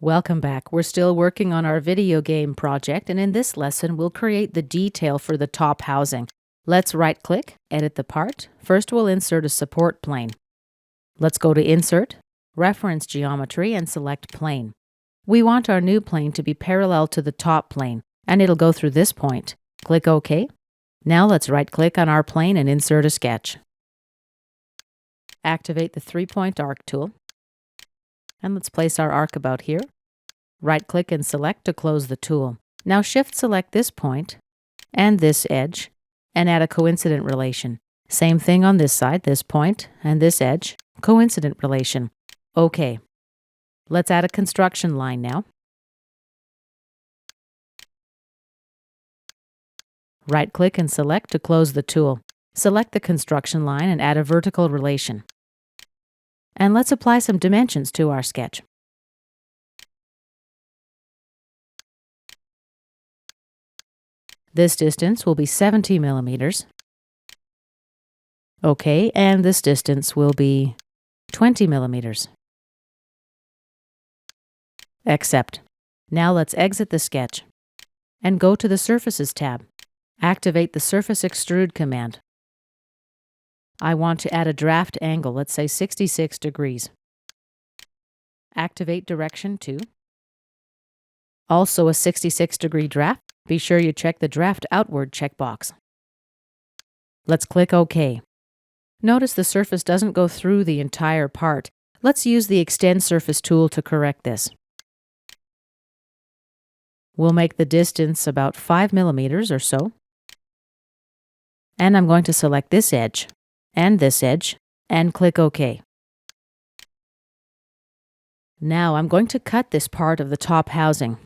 Welcome back. We're still working on our video game project, and in this lesson, we'll create the detail for the top housing. Let's right-click, edit the part. First, we'll insert a support plane. Let's go to Insert, Reference Geometry, and select Plane. We want our new plane to be parallel to the top plane, and it'll go through this point. Click OK. Now let's right-click on our plane and insert a sketch. Activate the 3-point arc tool. And let's place our arc about here. Right-click and select to close the tool. Now Shift-select this point and this edge and add a coincident relation. Same thing on this side, this point and this edge, coincident relation. OK. Let's add a construction line now. Right-click and select to close the tool. Select the construction line and add a vertical relation. And let's apply some dimensions to our sketch. This distance will be 70 millimeters. Okay, and this distance will be 20 millimeters. Accept. Now let's exit the sketch and go to the Surfaces tab. Activate the Surface Extrude command. I want to add a draft angle, let's say 66 degrees. Activate Direction 2. Also a 66-degree draft. Be sure you check the Draft Outward checkbox. Let's click OK. Notice the surface doesn't go through the entire part. Let's use the Extend Surface tool to correct this. We'll make the distance about 5 millimeters or so. And I'm going to select this edge and click OK. Now I'm going to cut this part of the top housing.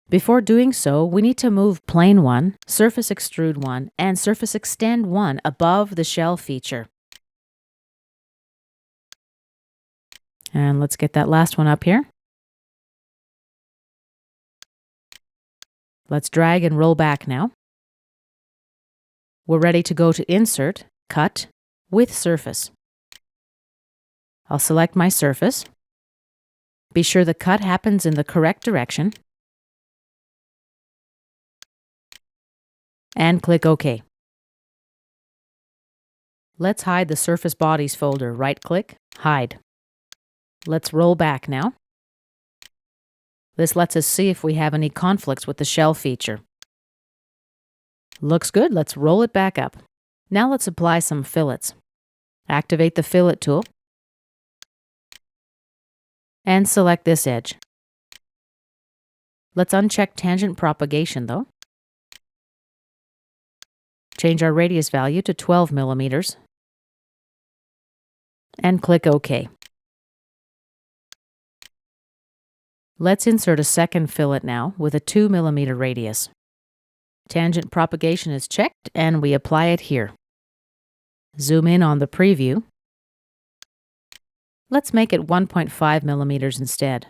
Before doing so, we need to move Plane 1, Surface Extrude 1, and Surface Extend 1 above the shell feature. And let's get that last one up here. Let's drag and roll back now. We're ready to go to Insert, Cut, with Surface. I'll select my surface. Be sure the cut happens in the correct direction. And click OK. Let's hide the Surface Bodies folder. Right-click, Hide. Let's roll back now. This lets us see if we have any conflicts with the shell feature. Looks good. Let's roll it back up. Now let's apply some fillets. Activate the Fillet tool and select this edge. Let's uncheck Tangent Propagation though. Change our radius value to 12 millimeters and click OK. Let's insert a second fillet now with a 2 millimeter radius. Tangent propagation is checked and we apply it here. Zoom in on the preview. Let's make it 1.5 millimeters instead.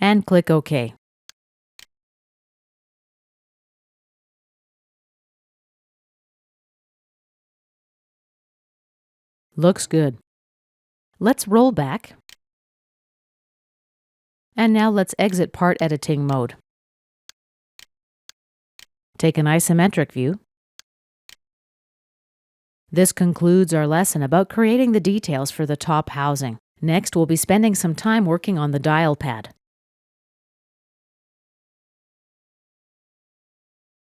And click OK. Looks good. Let's roll back. And now let's exit part editing mode. Take an isometric view. This concludes our lesson about creating the details for the top housing. Next, we'll be spending some time working on the dial pad.